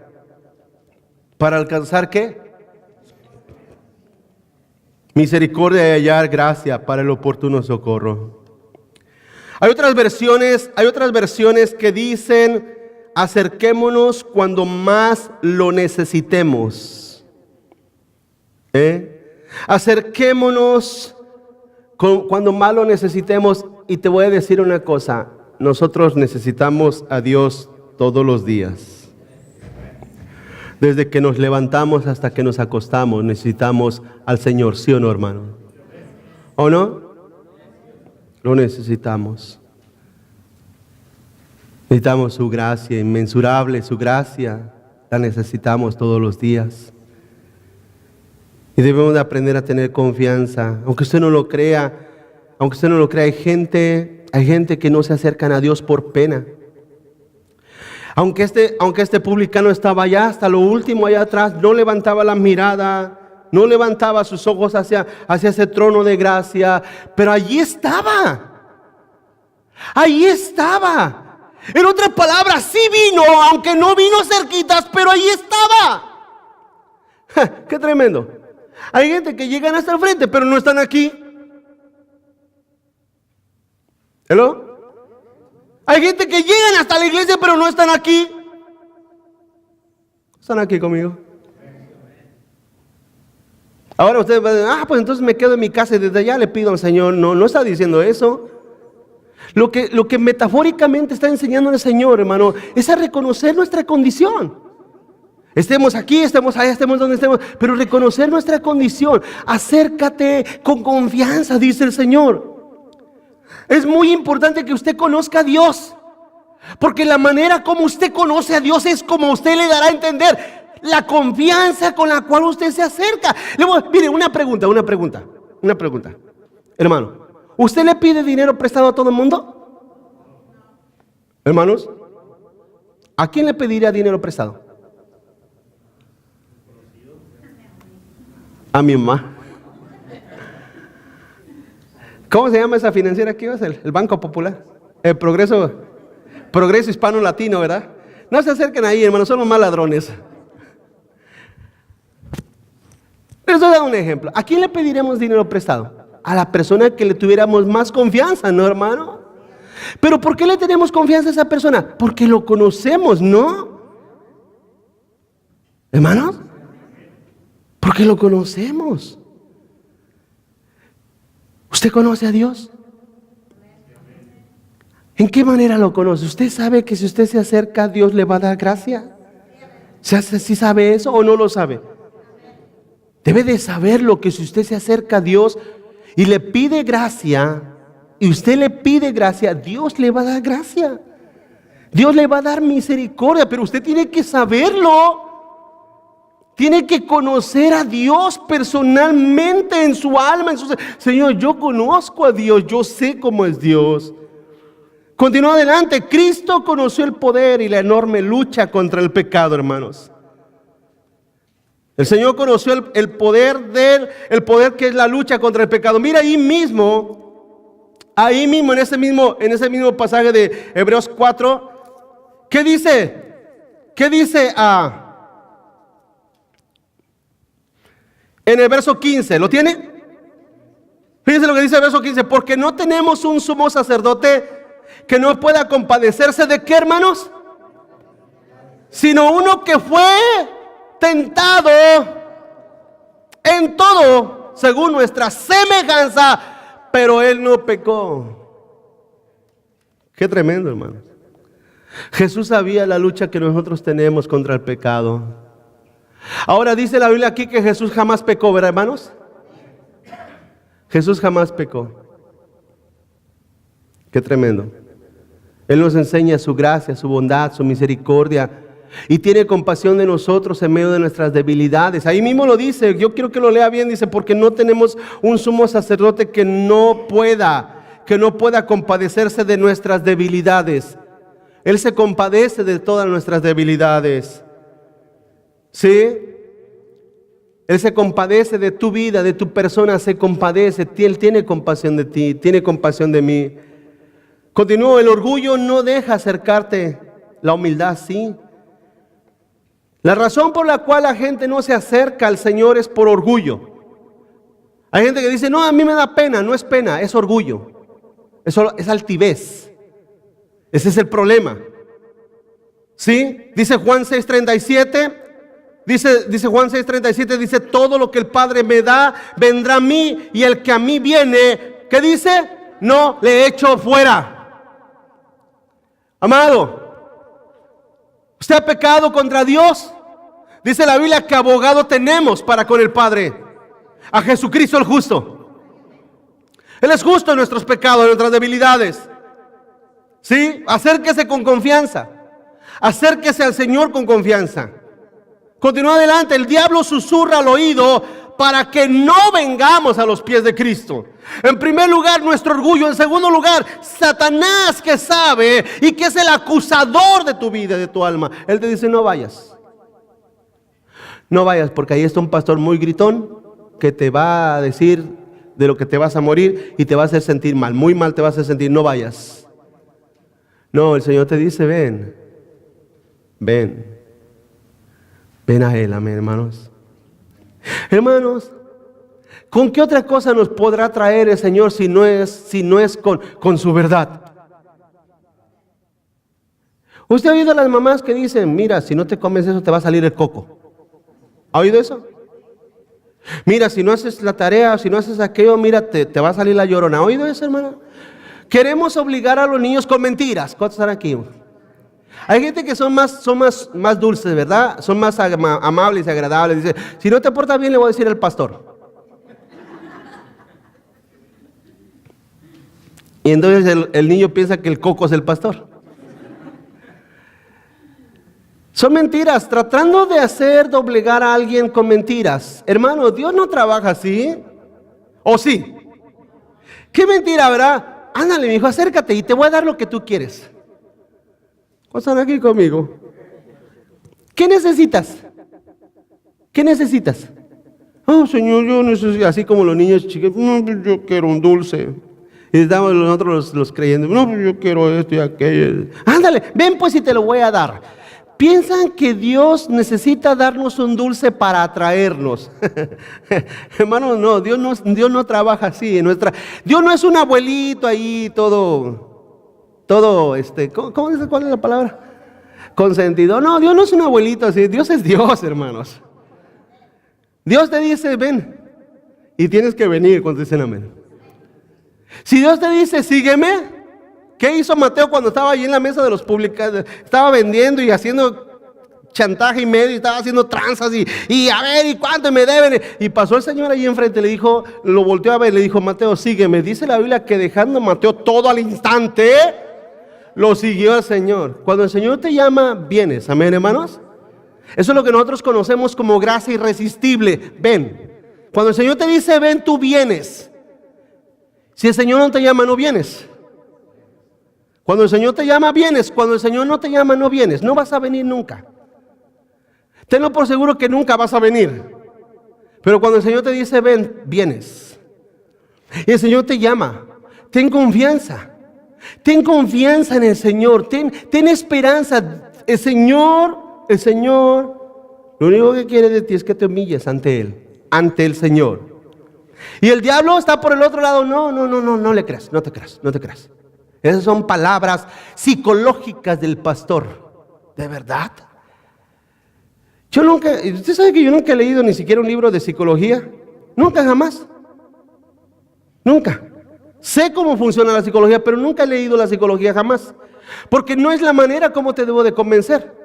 ¿Para alcanzar qué? Misericordia y hallar gracia para el oportuno socorro. Hay otras versiones que dicen, acerquémonos cuando más lo necesitemos. Acerquémonos cuando más lo necesitemos. Y te voy a decir una cosa, nosotros necesitamos a Dios todos los días. Desde que nos levantamos hasta que nos acostamos, necesitamos al Señor, ¿sí o no, hermano? ¿O no? Lo necesitamos. Necesitamos su gracia, inmensurable su gracia. La necesitamos todos los días. Y debemos de aprender a tener confianza. Aunque usted no lo crea, hay gente que no se acercan a Dios por pena. Aunque este publicano estaba allá, hasta lo último allá atrás, no levantaba la mirada, no levantaba sus ojos hacia ese trono de gracia, pero allí estaba. En otras palabras, sí vino, aunque no vino cerquitas, pero allí estaba. ¡Qué tremendo! Hay gente que llegan hasta el frente, pero no están aquí. ¿Hello? Hay gente que llegan hasta la iglesia, pero no están aquí. ¿Están aquí conmigo? Ahora ustedes van a decir, pues entonces me quedo en mi casa y desde allá le pido al Señor. No está diciendo eso. Lo que metafóricamente está enseñando el Señor, hermano, es a reconocer nuestra condición. Estemos aquí, estemos allá, estemos donde estemos, pero reconocer nuestra condición. Acércate con confianza, dice el Señor. Es muy importante que usted conozca a Dios, porque la manera como usted conoce a Dios es como usted le dará a entender la confianza con la cual usted se acerca. Mire, una pregunta. Hermano, ¿usted le pide dinero prestado a todo el mundo? Hermanos, ¿a quién le pediría dinero prestado? A mi mamá. ¿Cómo se llama esa financiera que ibas? El Banco Popular. El Progreso Hispano Latino, ¿verdad? No se acerquen ahí, hermanos, somos más ladrones. Les voy a dar un ejemplo. ¿A quién le pediremos dinero prestado? A la persona que le tuviéramos más confianza, ¿no, hermano? Pero ¿por qué le tenemos confianza a esa persona? Porque lo conocemos, ¿no? ¿Hermanos? Porque lo conocemos. ¿Usted conoce a Dios? ¿En qué manera lo conoce? ¿Usted sabe que si usted se acerca, Dios le va a dar gracia? ¿Sí sabe eso o no lo sabe? Debe de saberlo, que si usted se acerca a Dios y le pide gracia, y usted le pide gracia, Dios le va a dar gracia. Dios le va a dar misericordia, pero usted tiene que saberlo. Tiene que conocer a Dios personalmente en su alma, en su ser. Señor, yo conozco a Dios, yo sé cómo es Dios. Continúa adelante. Cristo conoció el poder y la enorme lucha contra el pecado, hermanos. El Señor conoció el poder que es la lucha contra el pecado. Mira ahí mismo, en ese mismo pasaje de Hebreos 4, ¿qué dice? ¿Qué dice en el verso 15? ¿Lo tiene? Fíjense lo que dice el verso 15. Porque no tenemos un sumo sacerdote que no pueda compadecerse de ¿qué, hermanos? Sino uno que fue tentado en todo según nuestra semejanza, pero él no pecó. Qué tremendo, hermanos. Jesús sabía la lucha que nosotros tenemos contra el pecado. Ahora dice la Biblia aquí que Jesús jamás pecó, ¿verdad, hermanos? Jesús jamás pecó. Qué tremendo. Él nos enseña su gracia, su bondad, su misericordia, y tiene compasión de nosotros en medio de nuestras debilidades. Ahí mismo lo dice, yo quiero que lo lea bien, dice, porque no tenemos un sumo sacerdote que no pueda compadecerse de nuestras debilidades. Él se compadece de todas nuestras debilidades. ¿Sí? Él se compadece de tu vida, de tu persona, se compadece. Él tiene compasión de ti, tiene compasión de mí. Continúo, el orgullo no deja acercarte, la humildad sí. La razón por la cual la gente no se acerca al Señor es por orgullo. Hay gente que dice, no, a mí me da pena. No es pena, es orgullo. Eso es altivez. Ese es el problema. ¿Sí? Dice Juan 6:37. Dice Juan 6:37, dice, todo lo que el Padre me da, vendrá a mí, y el que a mí viene, ¿qué dice? No le echo fuera. Amado, ¿usted ha pecado contra Dios? Dice la Biblia que abogado tenemos para con el Padre, a Jesucristo el justo. Él es justo en nuestros pecados, en nuestras debilidades. ¿Sí? Acérquese con confianza. Acérquese al Señor con confianza. Continúa adelante. El diablo susurra al oído para que no vengamos a los pies de Cristo. En primer lugar, nuestro orgullo. En segundo lugar, Satanás, que sabe y que es el acusador de tu vida, de tu alma. Él te dice, no vayas. No vayas, porque ahí está un pastor muy gritón que te va a decir de lo que te vas a morir y te va a hacer sentir mal. Muy mal te vas a sentir, no vayas. No, el Señor te dice, ven. Ven. Ven a Él, amén, hermanos. Hermanos, ¿con qué otra cosa nos podrá traer el Señor si no es con su verdad? ¿Usted ha oído a las mamás que dicen, mira, si no te comes eso te va a salir el coco? ¿Ha oído eso? Mira, si no haces la tarea, si no haces aquello, mira, te va a salir la llorona. ¿Ha oído eso, hermano? Queremos obligar a los niños con mentiras. ¿Cuántos están aquí? Hay gente que son más dulces, ¿verdad? Son más amables y agradables. Dice, si no te portas bien, le voy a decir al pastor. Y entonces el niño piensa que el coco es el pastor. Son mentiras, tratando de hacer doblegar a alguien con mentiras. Hermano, Dios no trabaja así. ¿O sí? ¿Qué mentira, verdad? Ándale, mi hijo, acércate y te voy a dar lo que tú quieres. ¿Están aquí conmigo? ¿Qué necesitas? ¿Qué necesitas? Oh, Señor, yo necesito, así como los niños chicos, no, yo quiero un dulce. Y estamos nosotros los creyentes, no, yo quiero esto y aquello. Ándale, ven pues y te lo voy a dar. ¿Piensan que Dios necesita darnos un dulce para atraernos? Hermano, no, Dios no trabaja así. Dios no es un abuelito ahí todo, ¿cómo dice? ¿Cuál es la palabra? Consentido. No, Dios no es un abuelito así. Dios es Dios, hermanos. Dios te dice, ven. Y tienes que venir cuando dicen amén. Si Dios te dice, sígueme. ¿Qué hizo Mateo cuando estaba allí en la mesa de los publicanos? Estaba vendiendo y haciendo chantaje y medio, y estaba haciendo tranzas y a ver, ¿y cuánto me deben? Y pasó el Señor ahí enfrente, le dijo, lo volteó a ver, le dijo, Mateo, sígueme. Dice la Biblia que dejando a Mateo todo al instante, lo siguió al Señor. Cuando el Señor te llama, vienes. Amén, hermanos. Eso es lo que nosotros conocemos como gracia irresistible. Ven. Cuando el Señor te dice ven, tú vienes. Si el Señor no te llama, no vienes. Cuando el Señor te llama, vienes. Cuando el Señor no te llama, no vienes. No vas a venir nunca. Tenlo por seguro que nunca vas a venir. Pero cuando el Señor te dice ven, vienes. Y el Señor te llama. Ten confianza. Ten confianza en el Señor. Ten esperanza. El Señor, lo único que quiere de ti es que te humilles ante Él. Ante el Señor. Y el diablo está por el otro lado. No le creas, no te creas. Esas son palabras psicológicas del pastor. ¿De verdad? Usted sabe que yo nunca he leído ni siquiera un libro de psicología. Nunca, jamás. Nunca. Sé cómo funciona la psicología, pero nunca he leído la psicología jamás. Porque no es la manera como te debo de convencer.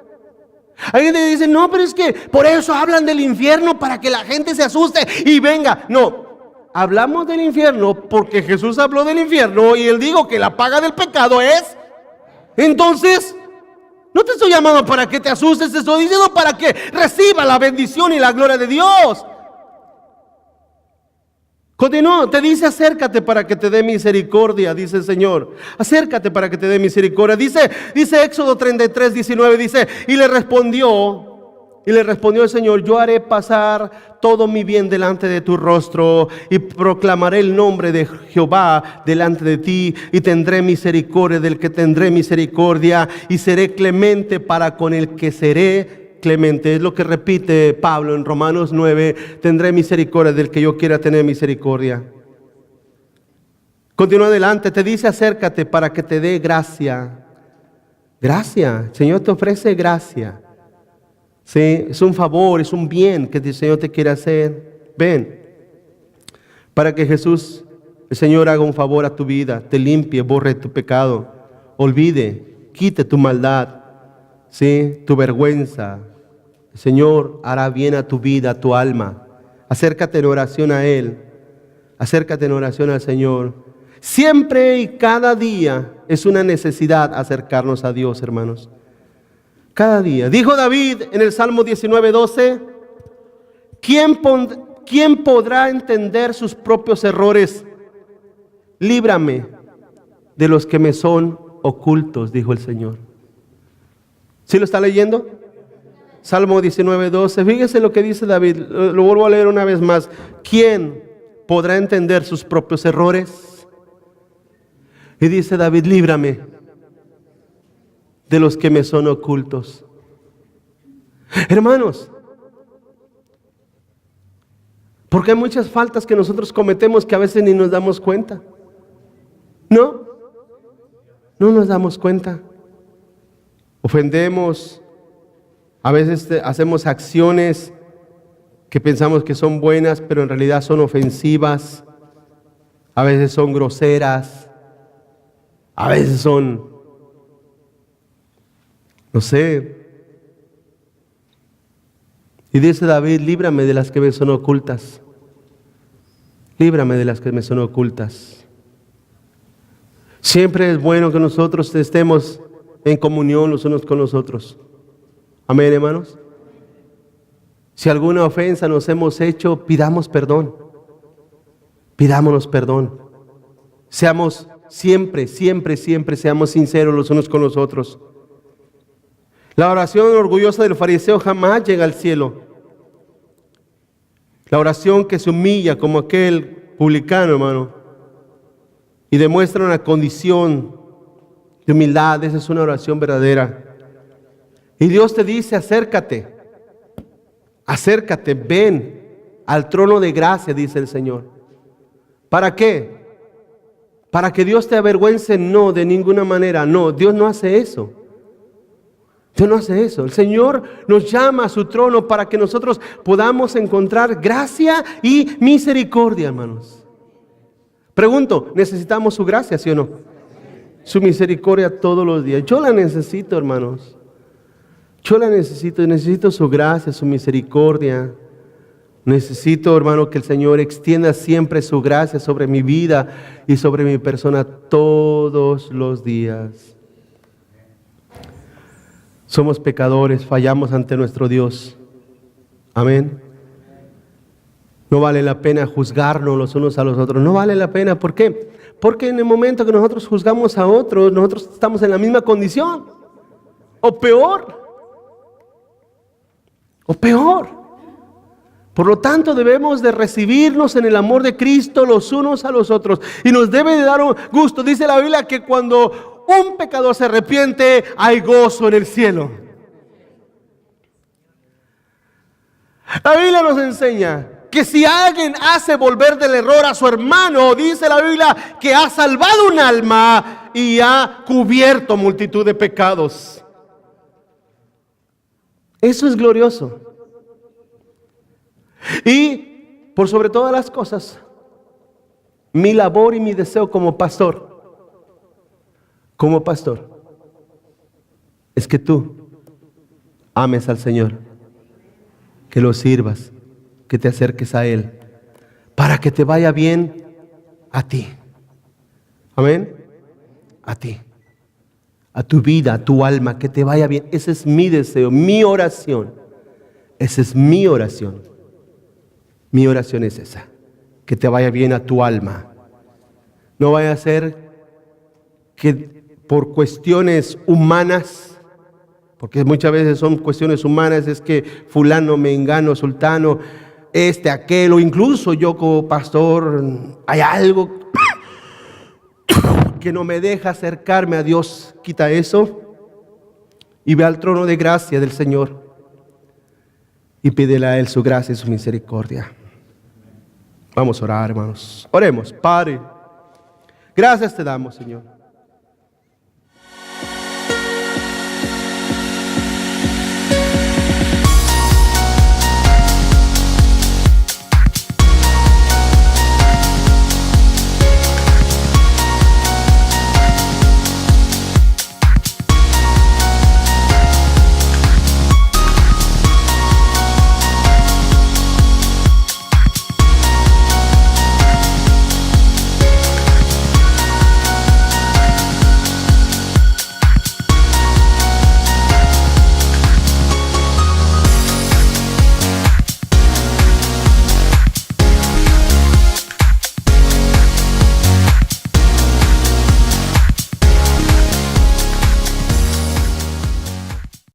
Alguien te dice, no, pero es que por eso hablan del infierno, para que la gente se asuste y venga. No, hablamos del infierno porque Jesús habló del infierno y Él dijo que la paga del pecado es. Entonces, no te estoy llamando para que te asustes, te estoy diciendo para que reciba la bendición y la gloria de Dios. Continúa, te dice acércate para que te dé misericordia, dice el Señor. Acércate para que te dé misericordia. Dice Éxodo 33, 19, dice, y le respondió el Señor, yo haré pasar todo mi bien delante de tu rostro y proclamaré el nombre de Jehová delante de ti y tendré misericordia del que tendré misericordia y seré clemente para con el que seré clemente. Es lo que repite Pablo en Romanos 9, tendré misericordia del que yo quiera tener misericordia. Continúa adelante, te dice acércate para que te dé gracia. Gracia, el Señor te ofrece gracia. Sí, es un favor, es un bien que el Señor te quiere hacer. Ven, para que Jesús, el Señor, haga un favor a tu vida, te limpie, borre tu pecado, olvide, quite tu maldad, sí, tu vergüenza. El Señor hará bien a tu vida, a tu alma. Acércate en oración a Él. Acércate en oración al Señor. Siempre y cada día es una necesidad acercarnos a Dios, hermanos. Cada día. Dijo David en el Salmo 19:12, ¿quién podrá entender sus propios errores? Líbrame de los que me son ocultos, dijo el Señor. ¿Sí lo está leyendo? Salmo 19:12. Fíjese lo que dice David. Lo vuelvo a leer una vez más. ¿Quién podrá entender sus propios errores? Y dice David, líbrame de los que me son ocultos. Hermanos, porque hay muchas faltas que nosotros cometemos que a veces ni nos damos cuenta. No nos damos cuenta. Ofendemos. A veces hacemos acciones que pensamos que son buenas, pero en realidad son ofensivas. A veces son groseras. A veces son, no sé. Y dice David, líbrame de las que me son ocultas. Líbrame de las que me son ocultas. Siempre es bueno que nosotros estemos en comunión los unos con los otros. Amén, hermanos. Si alguna ofensa nos hemos hecho, pidamos perdón. Pidámonos perdón. Seamos siempre seamos sinceros los unos con los otros. La oración orgullosa del fariseo jamás llega al cielo. La oración que se humilla como aquel publicano, hermano, y demuestra una condición de humildad, esa es una oración verdadera. Y Dios te dice, acércate, ven al trono de gracia, dice el Señor. ¿Para qué? ¿Para que Dios te avergüence? No, de ninguna manera, no, Dios no hace eso. Dios no hace eso. El Señor nos llama a su trono para que nosotros podamos encontrar gracia y misericordia, hermanos. Pregunto, ¿necesitamos su gracia, sí o no? Su misericordia todos los días. Yo la necesito, hermanos. Yo la necesito su gracia, su misericordia. Necesito, hermano, que el Señor extienda siempre su gracia sobre mi vida y sobre mi persona todos los días. Somos pecadores, fallamos ante nuestro Dios. Amén. No vale la pena juzgarnos los unos a los otros. No vale la pena. ¿Por qué? Porque en el momento que nosotros juzgamos a otros, nosotros estamos en la misma condición. O peor. O peor. Por lo tanto, debemos de recibirnos en el amor de Cristo los unos a los otros. Y nos debe de dar un gusto. Dice la Biblia que cuando un pecador se arrepiente, hay gozo en el cielo. La Biblia nos enseña que si alguien hace volver del error a su hermano, dice la Biblia que ha salvado un alma y ha cubierto multitud de pecados. Eso es glorioso. Y por sobre todas las cosas, mi labor y mi deseo como pastor, es que tú ames al Señor, que lo sirvas, que te acerques a Él, para que te vaya bien a ti. Amén. A ti, a tu vida, a tu alma, que te vaya bien. Ese es mi deseo, mi oración. Esa es mi oración. Mi oración es esa, que te vaya bien a tu alma. No vaya a ser que por cuestiones humanas, porque muchas veces son cuestiones humanas, es que fulano, mengano, sultano, aquel, o incluso yo como pastor, hay algo que no me deja acercarme a Dios. Quita eso y ve al trono de gracia del Señor y pídele a Él su gracia y su misericordia. Vamos a orar, hermanos. Oremos. Padre, gracias te damos, Señor.